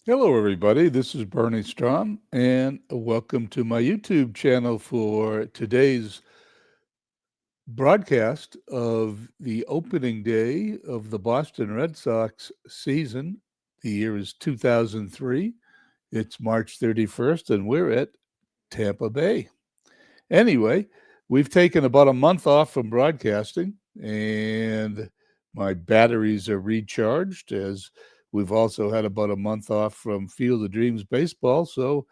Hello, everybody. This is Bernie Strom, and welcome to my YouTube channel for today's broadcast of the opening day of the Boston Red Sox season. The year is 2003. It's March 31st, and we're at Tampa Bay. Anyway, we've taken about a month off from broadcasting, and my batteries are recharged as we've also had about a month off from Field of Dreams baseball. So,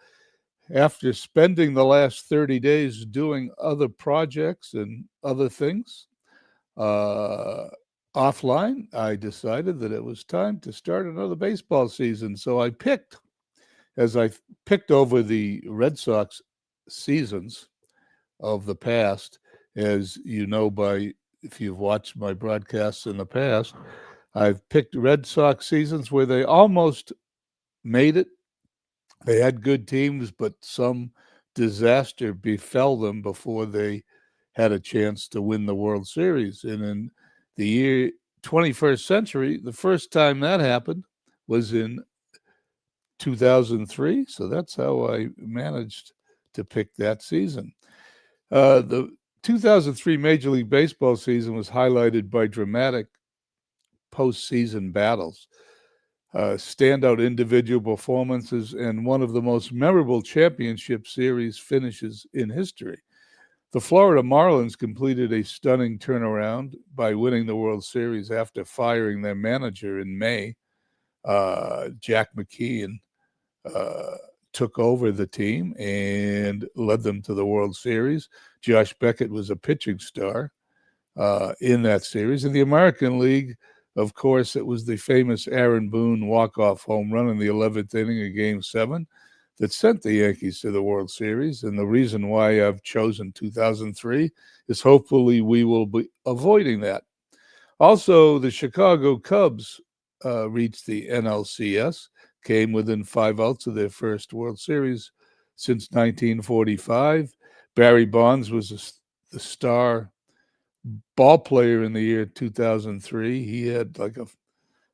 after spending the last 30 days doing other projects and other things uh, offline, I decided that it was time to start another baseball season. So, as I picked over the Red Sox seasons, of the past. As you know, by if you've watched my broadcasts in the past, I've picked Red Sox seasons where they almost made it. They had good teams, but some disaster befell them before they had a chance to win the World Series. And in the year 21st century, the first time that happened was in 2003. So that's how I managed to pick that season. The 2003 Major League Baseball season was highlighted by dramatic postseason battles, standout individual performances, and one of the most memorable championship series finishes in history. The Florida Marlins completed a stunning turnaround by winning the World Series after firing their manager in May. Jack McKeon uh, took over the team and led them to the World Series. Josh Beckett was a pitching star in that series. In the American League, of course, it was the famous Aaron Boone walk-off home run in the 11th inning of Game 7 that sent the Yankees to the World Series. And the reason why I've chosen 2003 is hopefully we will be avoiding that. Also, the Chicago Cubs reached the NLCS, came within 5 outs of their first World Series since 1945. Barry Bonds was the star ball player in the year 2003. He had like a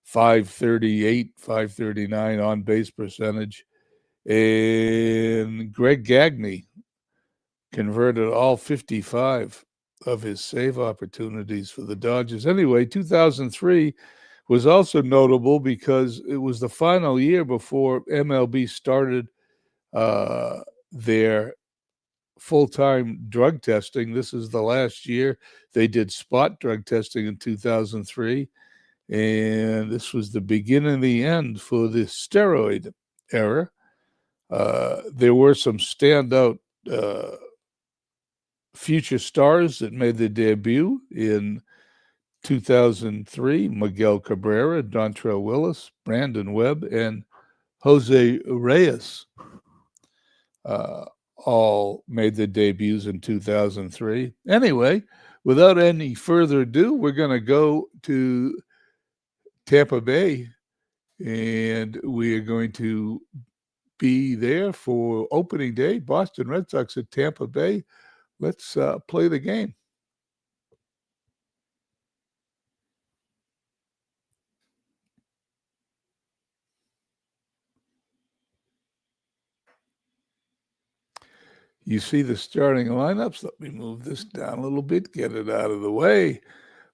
538, 539 on base percentage. And Greg Gagne converted all 55 of his save opportunities for the Dodgers. Anyway, 2003 was also notable because it was the final year before MLB started their full-time drug testing. This is the last year they did spot drug testing in 2003, and this was the beginning of the end for the steroid era. There were some standout future stars that made their debut in 2003: Miguel Cabrera, Dontrell Willis, Brandon Webb, and Jose Reyes all made their debuts in 2003. Anyway, without any further ado, we're going to go to Tampa Bay, and we are going to be there for opening day. Boston Red Sox at Tampa Bay. Let's play the game. You see the starting lineups. Let me move this down a little bit, get it out of the way.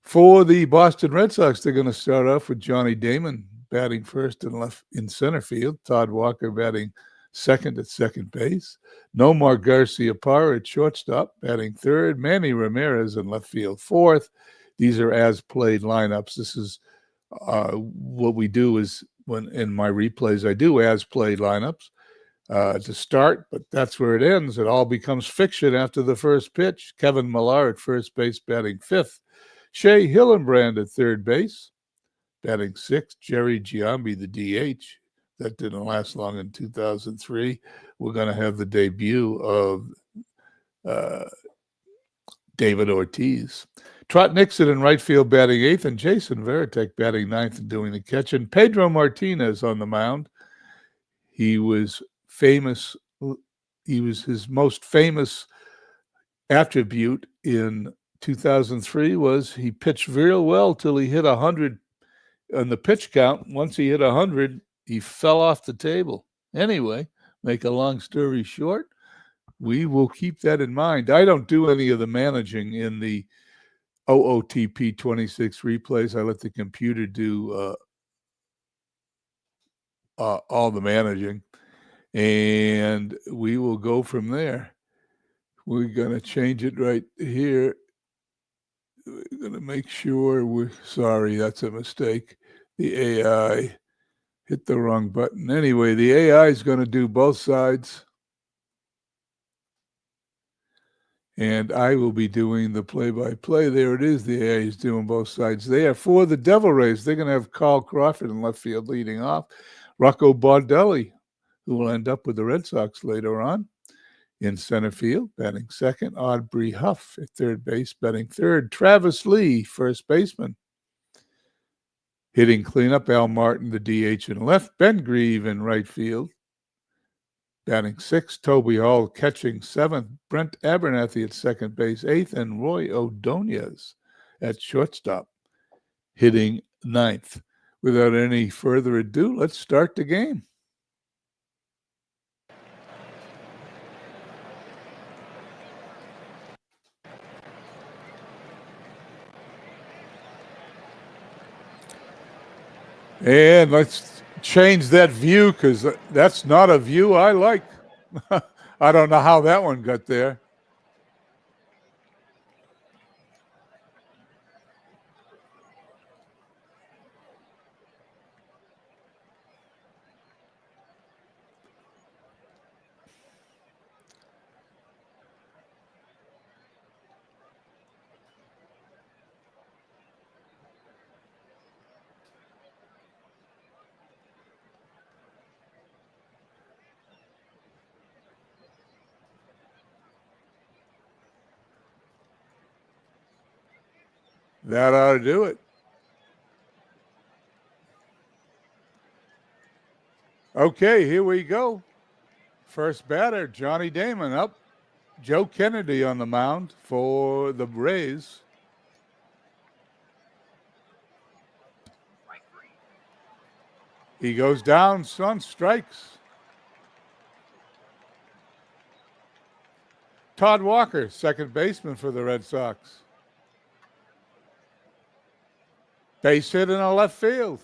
For the Boston Red Sox, they're going to start off with Johnny Damon batting first and left in center field, Todd Walker batting second at second base, Nomar Garciaparra at shortstop batting third, Manny Ramirez in left field fourth. These are as played lineups. This is what we do is when in my replays I do as played lineups to start, but that's where it ends. It all becomes fiction after the first pitch. Kevin Millar at first base batting fifth. Shea Hillenbrand at third base, batting sixth. Jerry Giambi, the DH. That didn't last long in 2003. We're going to have the debut of uh, David Ortiz. Trot Nixon in right field batting eighth, and Jason Varitek batting ninth and doing the catch. And Pedro Martinez on the mound. He was famous. He was his most famous attribute in 2003 was he pitched real well till he hit 100 on the pitch count. Once he hit 100, He fell off the table. Anyway, make a long story short, we will keep that in mind. I don't do any of the managing in the OOTP26 replays. I let the computer do all the managing, and we will go from there. We're going to change it right here. We're going to make sure sorry, that's a mistake. The AI hit the wrong button. Anyway, the AI is going to do both sides. And I will be doing the play-by-play. There it is. The AI is doing both sides there. For the Devil Rays, they're going to have Carl Crawford in left field leading off. Rocco Baldelli, who will end up with the Red Sox later on, in center field, batting second. Aubrey Huff at third base, batting third. Travis Lee, first baseman. Hitting cleanup, Al Martin, the DH in left. Ben Grieve in right field, batting sixth. Toby Hall catching seventh. Brent Abernathy at second base, eighth. And Roy Ordonez at shortstop, hitting ninth. Without any further ado, let's start the game. And let's change that view, because that's not a view I like. I don't know how that one got there. That ought to do it. Okay, here we go. First batter, Johnny Damon up. Joe Kennedy on the mound for the Rays. He goes down, on strikes. Todd Walker, second baseman for the Red Sox. Base hit in the left field.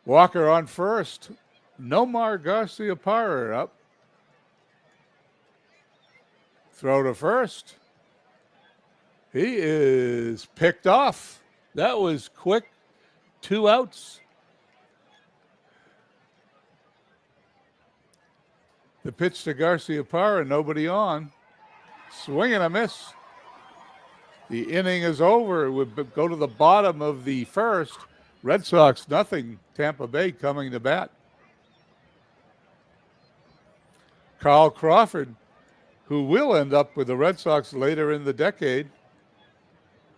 Walker on first. Nomar Garciaparra up. Throw to first. He is picked off. That was quick. 2 outs. The pitch to Garciaparra, nobody on. Swing and a miss. The inning is over. It would go to the bottom of the first. Red Sox nothing. Tampa Bay coming to bat. Carl Crawford, who will end up with the Red Sox later in the decade,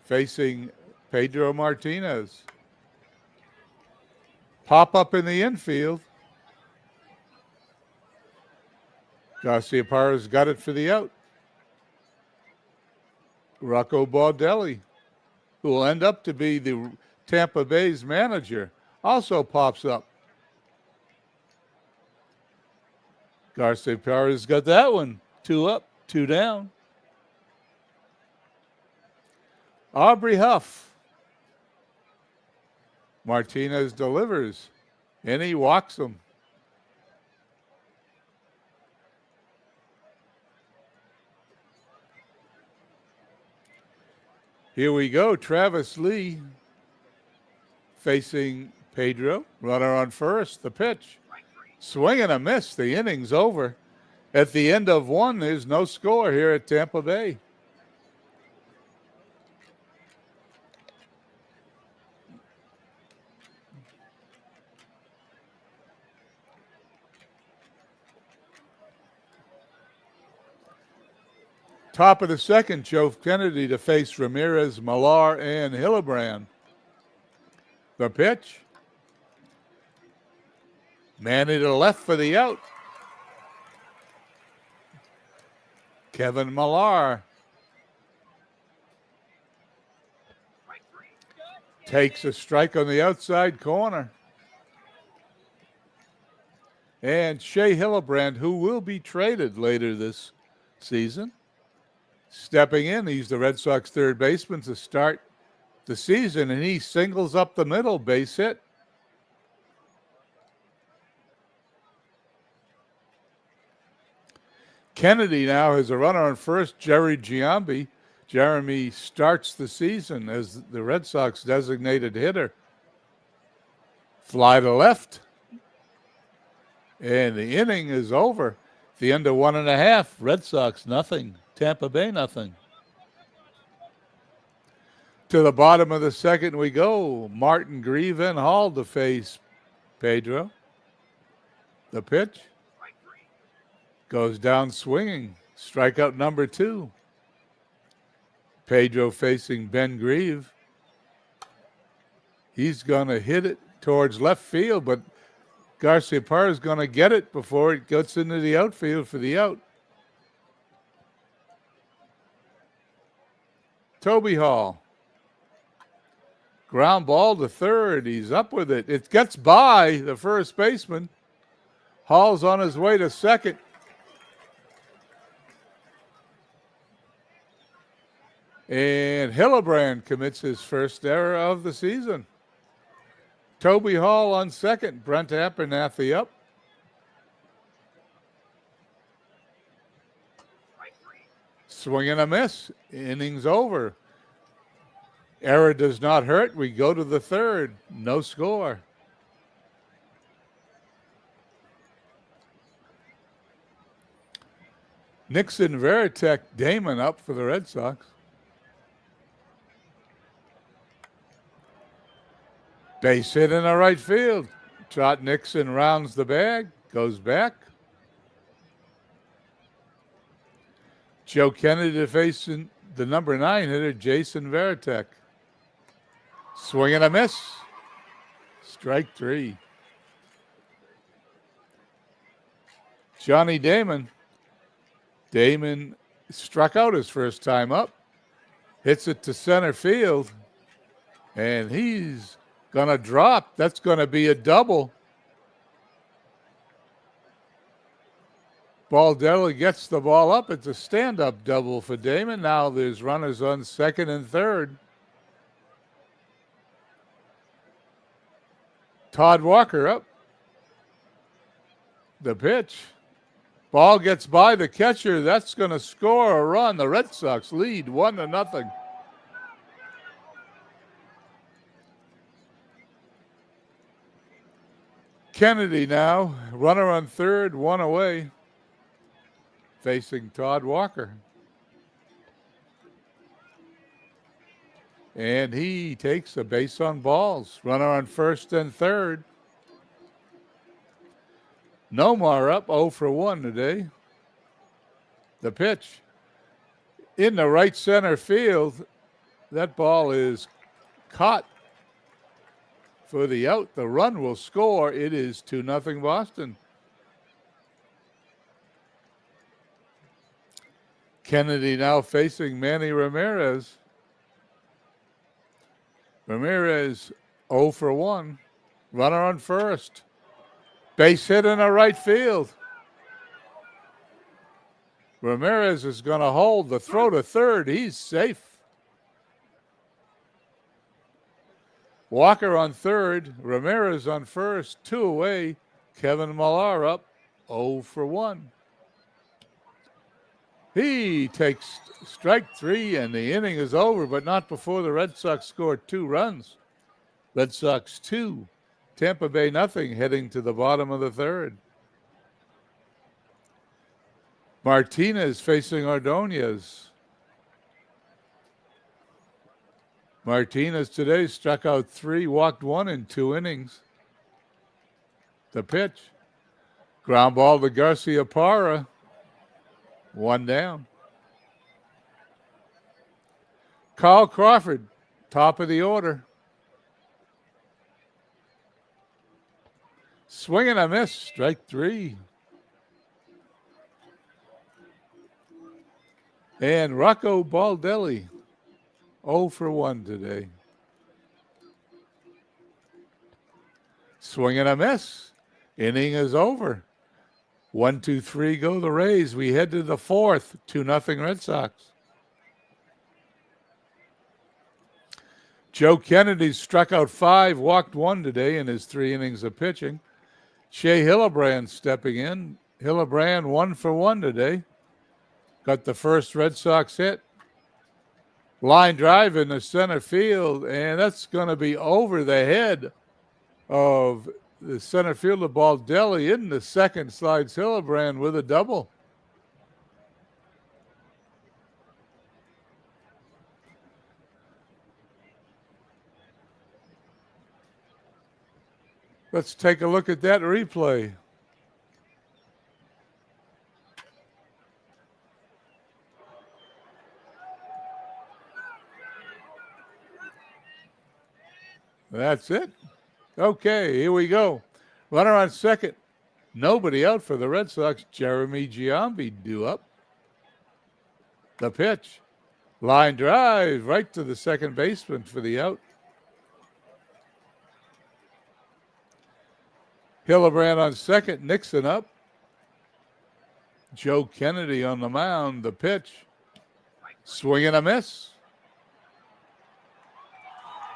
facing Pedro Martinez. Pop up in the infield. Garciaparra's got it for the out. Rocco Baldelli, who will end up to be the Tampa Bay's manager, also pops up. Garciaparra's got that one. 2 up, 2 down. Aubrey Huff. Martinez delivers, and he walks him. Here we go. Travis Lee facing Pedro. Runner on first. The pitch. Swing and a miss. The inning's over. At the end of 1, there's no score here at Tampa Bay. Top of the second, Joe Kennedy to face Ramirez, Millar, and Hillebrand. The pitch. Manny to left for the out. Kevin Millar. Takes a strike on the outside corner. And Shea Hillebrand, who will be traded later this season, stepping in. He's the Red Sox third baseman to start the season, and he singles up the middle, base hit. Kennedy now has a runner on first, Jerry Giambi. Jeremy starts the season as the Red Sox designated hitter. Fly to left. And the inning is over. The end of 1.5. Red Sox nothing. Tampa Bay nothing. To the bottom of the second we go. Martin, Grieve, and Hall to face Pedro. The pitch. Goes down swinging. Strikeout number 2. Pedro facing Ben Grieve. He's going to hit it towards left field, but Garciaparra is going to get it before it gets into the outfield for the out. Toby Hall. Ground ball to third. He's up with it. It gets by the first baseman. Hall's on his way to second. And Hillebrand commits his first error of the season. Toby Hall on second. Brent Abernathy up. Swing and a miss. Innings over. Error does not hurt. We go to the third. No score. Nixon, Veritek, Damon up for the Red Sox. Base hit in the right field. Trot Nixon rounds the bag, goes back. Joe Kennedy facing the number 9 hitter, Jason Veritek. Swing and a miss. Strike 3. Johnny Damon. Damon struck out his first time up. Hits it to center field. And he's going to drop. That's going to be a double. Baldelli gets the ball up. It's a stand-up double for Damon. Now there's runners on second and third. Todd Walker up. The pitch. Ball gets by the catcher. That's going to score a run. The Red Sox lead 1-0. Kennedy now, runner on third, one away, facing Todd Walker. And he takes a base on balls. Runner on first and third. Nomar up 0 for 1 today. The pitch. In the right center field, that ball is caught for the out. The run will score. It is 2-0 Boston. Kennedy now facing Manny Ramirez. Ramirez 0 for 1. Runner on first. Base hit in the right field. Ramirez is going to hold the throw to third. He's safe. Walker on third. Ramirez on first. 2 away. Kevin Millar up 0 for 1. He takes strike 3, and the inning is over, but not before the Red Sox score 2 runs. Red Sox 2, Tampa Bay nothing, heading to the bottom of the third. Martinez facing Ordonez. Martinez today struck out 3, walked 1 in 2 innings. The pitch. Ground ball to Garciaparra. 1 down. Carl Crawford, top of the order. Swing and a miss, strike 3. And Rocco Baldelli, 0 for 1 today. Swing and a miss. Inning is over. 1-2-3 go the Rays. We head to the fourth. 2-0 Red Sox. Joe Kennedy struck out 5, walked 1 today in his 3 innings of pitching. Shea Hildebrand stepping in. Hildebrand 1 for 1 today. Got the first Red Sox hit. Line drive in the center field, and that's going to be over the head of the center fielder Baldelli. In the second slides Hildebrand with a double. Let's take a look at that replay. That's it. Okay, here we go. Runner on second. Nobody out for the Red Sox. Jeremy Giambi due up. The pitch. Line drive right to the second baseman for the out. Hildebrand on second. Nixon up. Joe Kennedy on the mound. The pitch. Swing and a miss.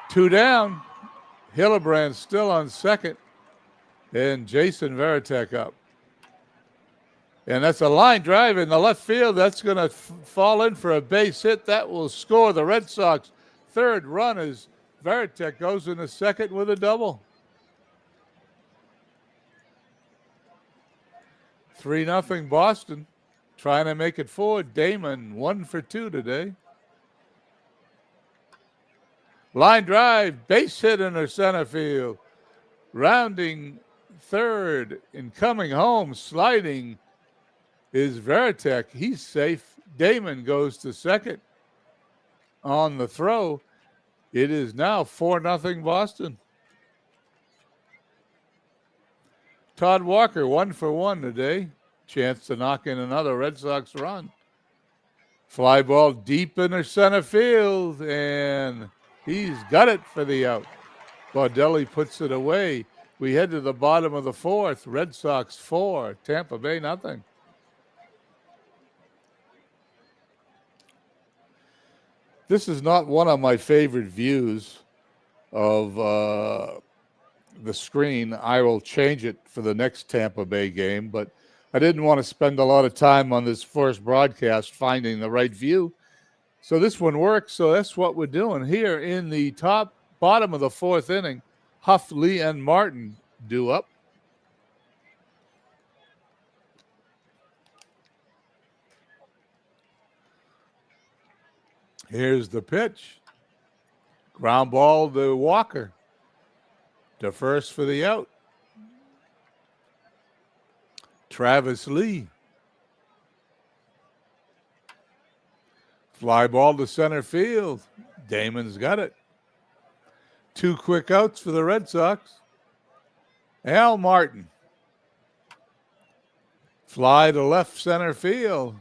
2 down. Hildebrand still on second. And Jason Varitek up. And that's a line drive in the left field. That's going to fall in for a base hit. That will score the Red Sox third run as Varitek goes in the second with a double. 3-0 Boston. Trying to make it 4. Damon 1 for 2 today. Line drive, base hit in the center field. Rounding third and coming home, sliding is Varitek. He's safe. Damon goes to second on the throw. It is now 4-0 Boston. Todd Walker 1 for 1 today. Chance to knock in another Red Sox run. Fly ball deep in the center field, and he's got it for the out. Baldelli puts it away. We head to the bottom of the fourth. Red Sox 4, Tampa Bay 0. This is not one of my favorite views of the screen. I will change it for the next Tampa Bay game, but I didn't want to spend a lot of time on this first broadcast finding the right view. So this one works, so that's what we're doing here in the bottom of the fourth inning. Huff, Lee, and Martin due up. Here's the pitch. Ground ball to Walker. To first for the out. Travis Lee. Fly ball to center field. Damon's got it. 2 quick outs for the Red Sox. Al Martin. Fly to left center field.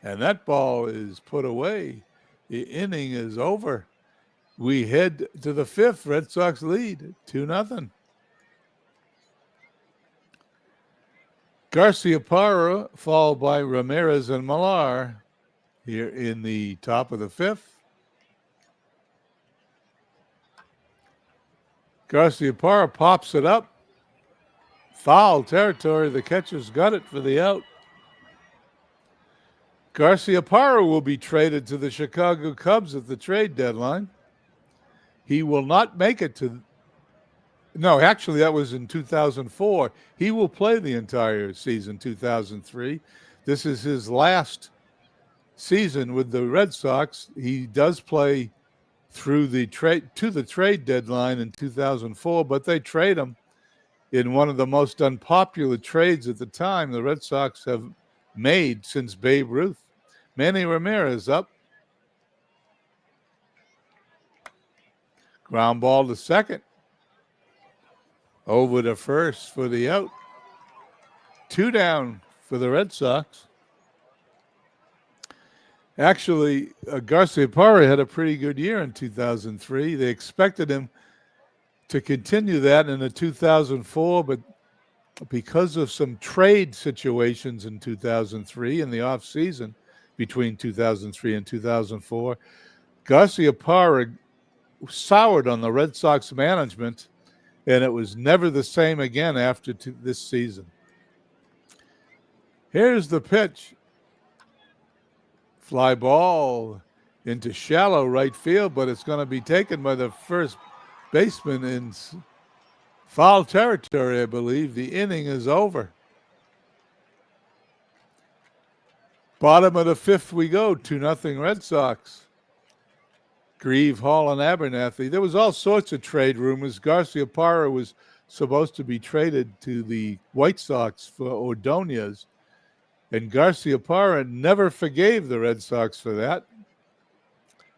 And that ball is put away. The inning is over. We head to the fifth. Red Sox lead 2-0. Garciaparra followed by Ramirez and Millar here in the top of the fifth. Garciaparra pops it up. Foul territory. The catcher's got it for the out. Garciaparra will be traded to the Chicago Cubs at the trade deadline. He will not make it to... No, actually, that was in 2004. He will play the entire season 2003. This is his last season with the Red Sox. He does play through the trade deadline in 2004, but they trade him in one of the most unpopular trades at the time the Red Sox have made since Babe Ruth. Manny Ramirez up. Ground ball to second. Over to first for the out. 2 down for the Red Sox. Actually, Garciaparra had a pretty good year in 2003. They expected him to continue that in the 2004, but because of some trade situations in 2003 in the offseason between 2003 and 2004, Garciaparra soured on the Red Sox management, and it was never the same again after this season. Here's the pitch. Fly ball into shallow right field, but it's going to be taken by the first baseman in foul territory, I believe. The inning is over. Bottom of the fifth we go, 2-0 Red Sox. Grieve, Hall, and Abernathy. There was all sorts of trade rumors. Garciaparra was supposed to be traded to the White Sox for Ordonez, and Garciaparra never forgave the Red Sox for that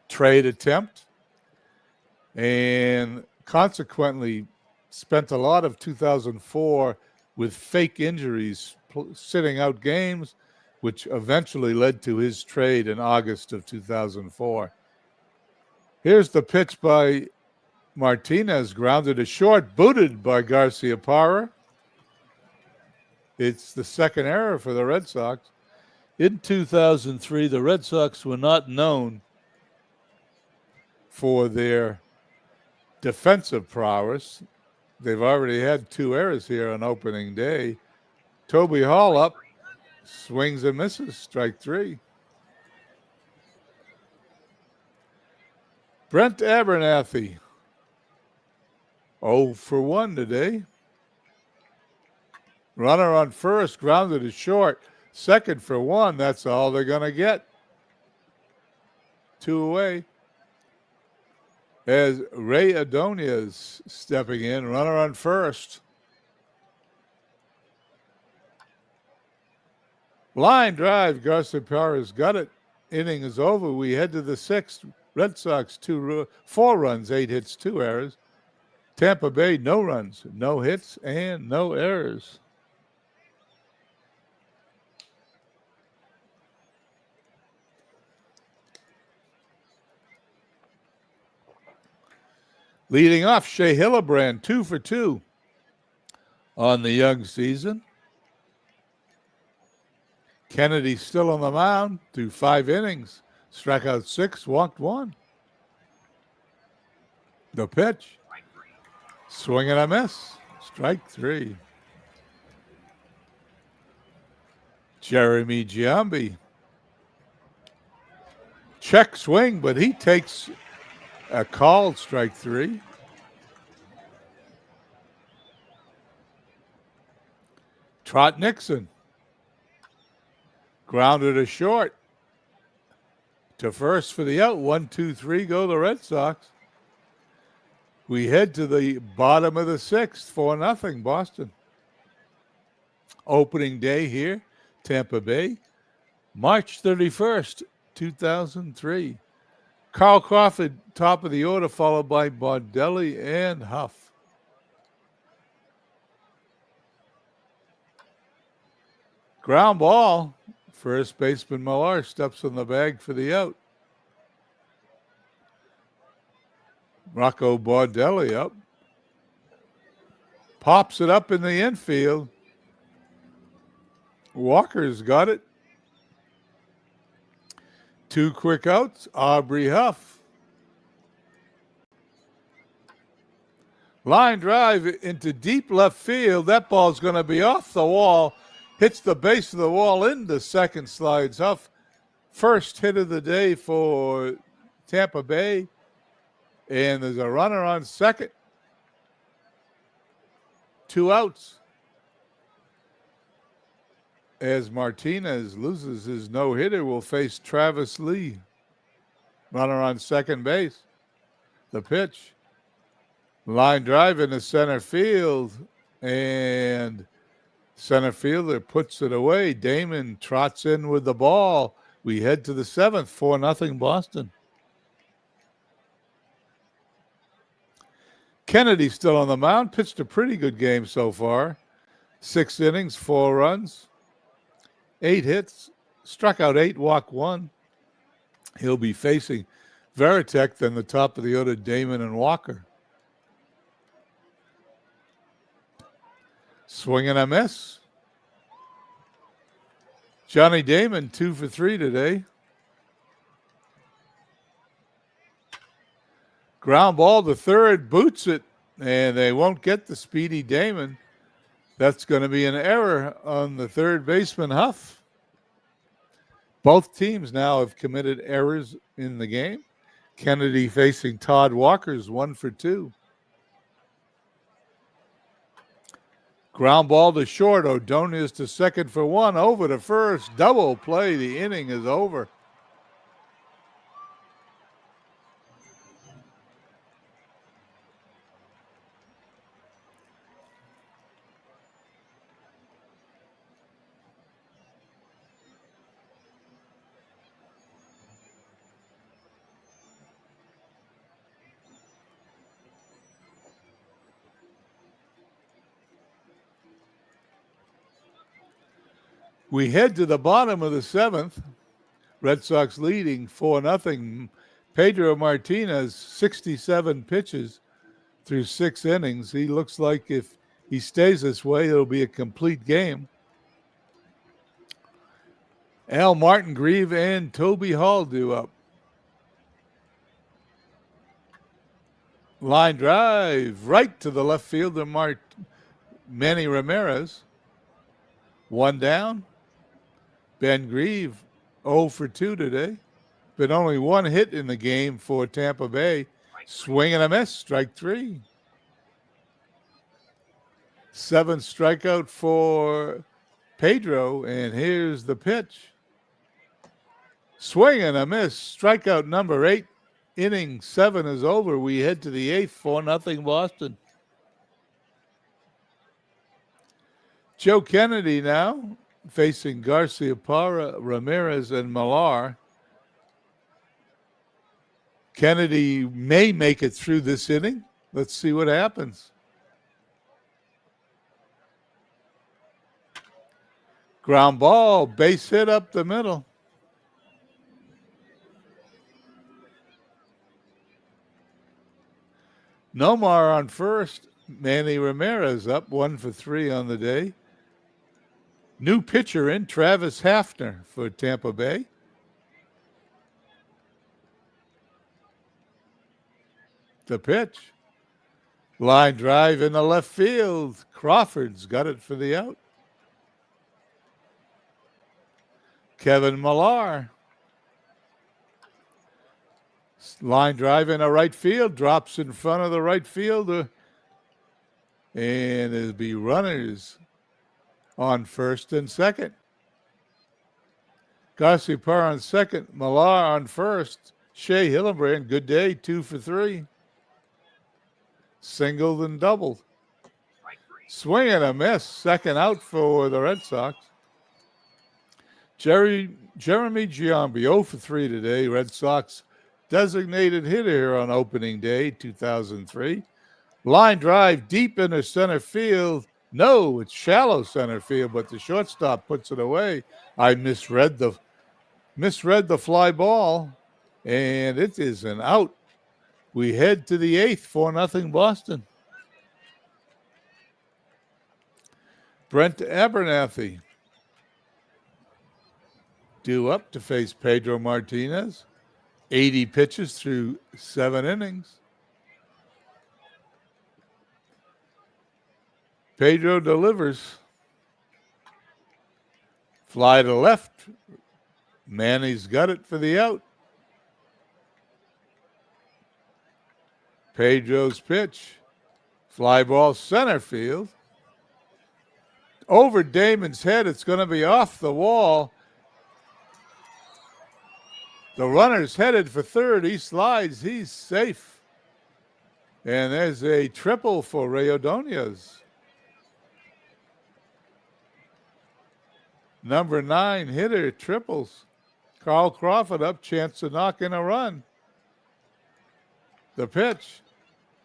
trade attempt, and consequently spent a lot of 2004 with fake injuries, sitting out games, which eventually led to his trade in August of 2004. Here's the pitch by Martinez, grounded to short, booted by Garciaparra. It's the second error for the Red Sox. In 2003, the Red Sox were not known for their defensive prowess. They've already had 2 errors here on opening day. Toby Hall up, swings and misses, strike 3. Brent Abernathy, 0 for 1 today. Runner on first, grounded to short. Second for 1, that's all they're going to get. 2 away. As Ray Ordonez stepping in, runner on first. Line drive, Garciaparra's got it. Inning is over. We head to the 6th. Red Sox 4 runs, 8 hits, 2 errors. Tampa Bay, no runs, no hits, and no errors. Leading off, Shea Hillenbrand, 2 for 2 on the young season. Kennedy still on the mound through 5 innings. Struck out 6, walked 1. The pitch. Swing and a miss. Strike 3. Jeremy Giambi. Check swing, but he takes a called strike 3. Trot Nixon. Grounded to short. To first for the out. 1, 2, 3 go the Red Sox. We head to the bottom of the 6th, 4-0 Boston. Opening day here, Tampa Bay, March 31st, 2003. Carl Crawford, top of the order, followed by Baudelli and Huff. Ground ball. First baseman Millar steps on the bag for the out. Rocco Baudelli up. Pops it up in the infield. Walker's got it. 2 quick outs. Aubrey Huff. Line drive into deep left field. That ball's going to be off the wall. Hits the base of the wall into second, slides Huff. First hit of the day for Tampa Bay. And there's a runner on second. 2 outs. As Martinez loses his no-hitter, will face Travis Lee. Runner on second base. The pitch. Line drive into center field. And center fielder puts it away. Damon trots in with the ball. We head to the 7th, 4-0 Boston. Kennedy still on the mound. Pitched a pretty good game so far. 6 innings, 4 runs, 8 hits. Struck out 8, walked 1. He'll be facing Veritek, then the top of the order, Damon and Walker. Swing and a miss. Johnny Damon 2 for 3 today. Ground ball to third, boots it, and they won't get the speedy Damon. That's going to be an error on the third baseman, Huff. Both teams now have committed errors in the game. Kennedy facing Todd Walker's 1 for 2. Ground ball to short. O'Donnell's to second for 1. Over to first. Double play. The inning is over. We head to the bottom of the 7th. Red Sox leading 4-0. Pedro Martinez, 67 pitches through 6 innings. He looks like if he stays this way, it'll be a complete game. Al Martin Grieve and Toby Hall due up. Line drive right to the left fielder, Manny Ramirez. 1 down. Ben Grieve 0 for 2 today. Been only 1 hit in the game for Tampa Bay. Swing and a miss, strike 3. 7th strikeout for Pedro, and here's the pitch. Swing and a miss, strikeout number 8. Inning 7 is over. We head to the 8th, 4-0 Boston. Joe Kennedy now facing Garcia Parra, Ramirez, and Millar. Kennedy may make it through this inning. Let's see what happens. Ground ball, base hit up the middle. Nomar on first. Manny Ramirez up 1 for 3 on the day. New pitcher in, Travis Hafner for Tampa Bay. The pitch. Line drive in the left field. Crawford's got it for the out. Kevin Millar. Line drive in the right field. Drops in front of the right fielder. And there'll be runners on first and second. Garcia Parra on second. Millar on first. Shea Hillenbrand, good day, 2 for 3. Singled and doubled. Swing and a miss. Second out for the Red Sox. Jeremy Giambi, 0 for 3 today. Red Sox designated hitter here on opening day, 2003. Line drive deep into center field. No, it's shallow center field, but the shortstop puts it away. I misread the fly ball, and it is an out. We head to the 8th, 4-0 Boston. Brent Abernathy due up to face Pedro Martinez. 80 pitches through 7 innings. Pedro delivers. Fly to left. Manny's got it for the out. Pedro's pitch. Fly ball center field. Over Damon's head. It's going to be off the wall. The runner's headed for third. He slides. He's safe. And there's a triple for Ray Ordonez. Number 9 hitter triples. Carl Crawford up, chance to knock in a run. The pitch.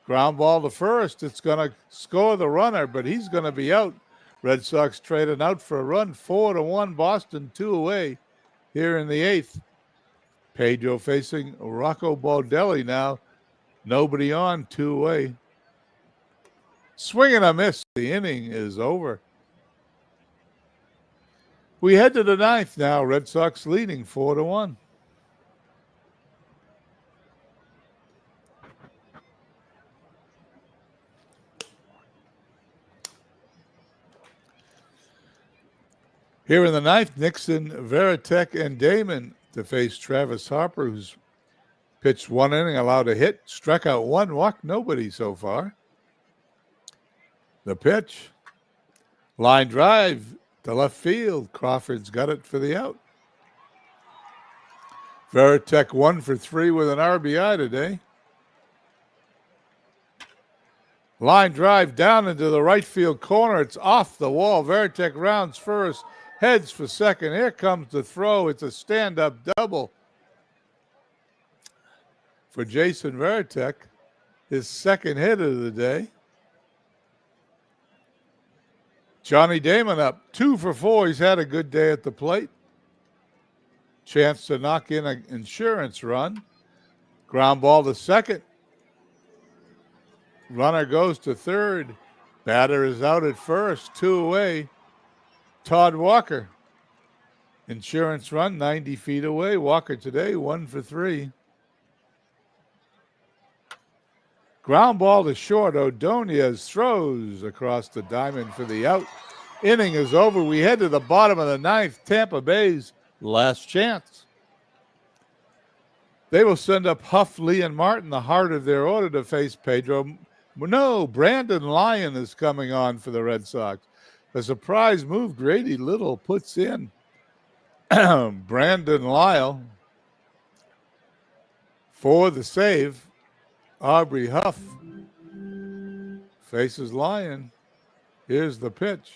Ground ball to first. It's going to score the runner, but he's going to be out. Red Sox trading out for a run. 4-1 Boston, 2 away here in the 8th. Pedro facing Rocco Baldelli now. Nobody on, 2 away. Swing and a miss. The inning is over. We head to the ninth now. Red Sox leading 4-1. Here in the ninth, Nixon, Veritek, and Damon to face Travis Harper, who's pitched one inning, allowed a hit, struck out one, walked nobody so far. The pitch. Line drive to left field. Crawford's got it for the out. Veritek 1 for 3 with an RBI today. Line drive down into the right field corner. It's off the wall. Veritek rounds first, heads for second. Here comes the throw. It's a stand-up double for Jason Veritek, his second hit of the day. Johnny Damon up 2 for 4. He's had a good day at the plate. Chance to knock in an insurance run. Ground ball to second. Runner goes to third. Batter is out at first. 2 away. Todd Walker. Insurance run 90 feet away. Walker today 1 for 3. Ground ball to short. Ordonez throws across the diamond for the out. Inning is over. We head to the bottom of the ninth. Tampa Bay's last chance. They will send up Huff, Lee, and Martin, the heart of their order, to face Pedro. No, Brandon Lyon is coming on for the Red Sox. A surprise move. Grady Little puts in Brandon Lyle for the save. Aubrey Huff faces Lyon. Here's the pitch.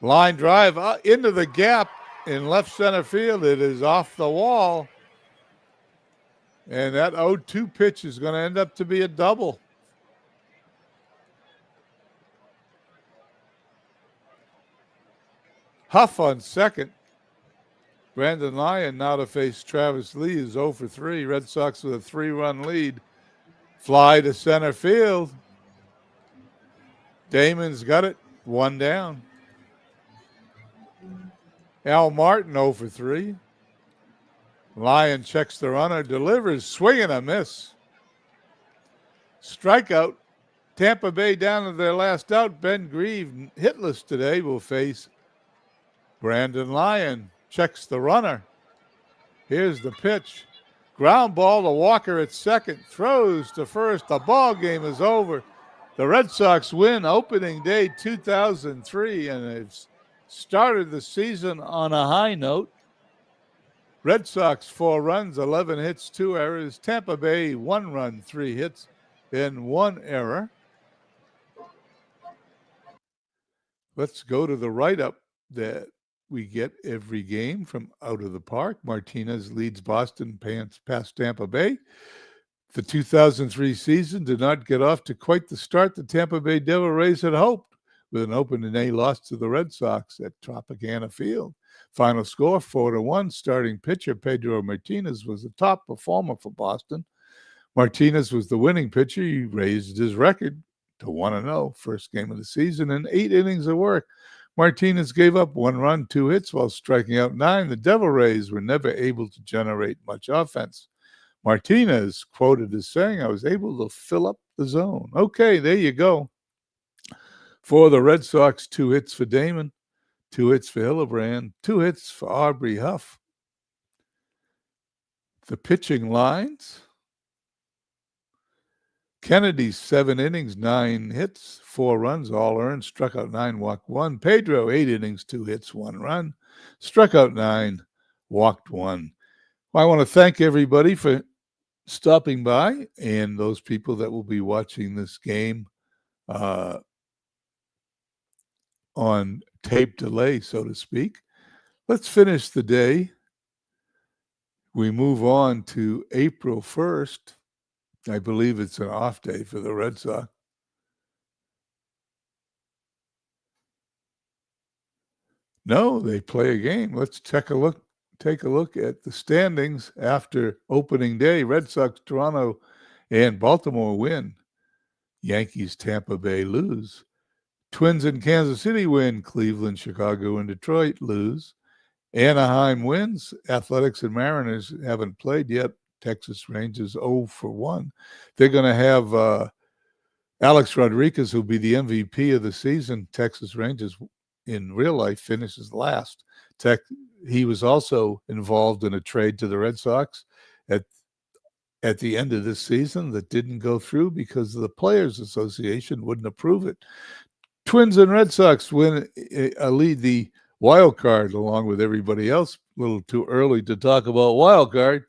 Line drive into the gap in left center field. It is off the wall. And that 0-2 pitch is going to end up to be a double. Huff on second. Brandon Lyon now to face Travis Lee, is 0 for 3. Red Sox with a 3-run lead. Fly to center field. Damon's got it. 1 down. Al Martin 0 for 3. Lyon checks the runner, delivers, swing and a miss. Strikeout. Tampa Bay down to their last out. Ben Grieve, hitless today, will face Brandon Lyon. Checks the runner. Here's the pitch. Ground ball to Walker at second. Throws to first. The ball game is over. The Red Sox win opening day 2003, and they've started the season on a high note. Red Sox 4 runs, 11 hits, 2 errors. Tampa Bay 1 run, 3 hits, and 1 error. Let's go to the write-up that we get every game from out of the park. Martinez leads Boston past Tampa Bay. The 2003 season did not get off to quite the start the Tampa Bay Devil Rays had hoped, with an opening day loss to the Red Sox at Tropicana Field. Final score 4-1. Starting pitcher Pedro Martinez was the top performer for Boston. Martinez was the winning pitcher. He raised his record to 1-0, first game of the season, in 8 innings of work. Martinez gave up 1 run, 2 hits while striking out 9. The Devil Rays were never able to generate much offense. Martinez quoted as saying, "I was able to fill up the zone." Okay, there you go. For the Red Sox, 2 hits for Damon, 2 hits for Hillebrand, 2 hits for Aubrey Huff. The pitching lines: Kennedy, 7 innings, 9 hits, 4 runs, all earned, struck out 9, walked 1. Pedro, 8 innings, 2 hits, 1 run, struck out 9, walked 1. Well, I want to thank everybody for stopping by, and those people that will be watching this game on tape delay, so to speak. Let's finish the day. We move on to April 1st. I believe it's an off day for the Red Sox. No, they play a game. Let's take a look at the standings after opening day. Red Sox, Toronto, and Baltimore win Yankees, Tampa Bay lose. Twins in Kansas City win. Cleveland, Chicago, and Detroit lose. Anaheim wins. Athletics and Mariners haven't played yet. Texas Rangers 0-1. They're going to have Alex Rodriguez, who'll be the MVP of the season. Texas Rangers in real life finishes last. He was also involved in a trade to the Red Sox at the end of this season that didn't go through because the Players Association wouldn't approve it. Twins and Red Sox lead the wild card along with everybody else. A little too early to talk about wild card.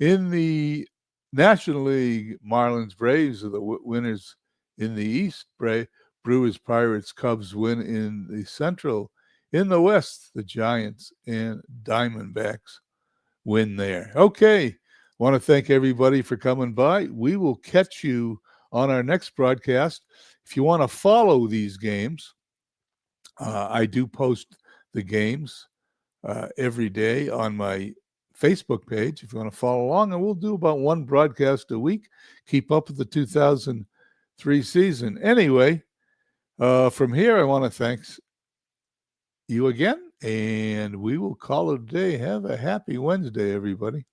In the National League, Marlins, Braves are the winners in the East. Brewers, Pirates, Cubs win in the Central. In the West, the Giants and Diamondbacks win there. Okay. Want to thank everybody for coming by. We will catch you on our next broadcast. If you want to follow these games, I do post the games every day on my Facebook page. If you want to follow along, and we'll do about one broadcast a week. Keep up with the 2003 season. Anyway, from here, I want to thank you again, and we will call it a day. Have a happy Wednesday, everybody.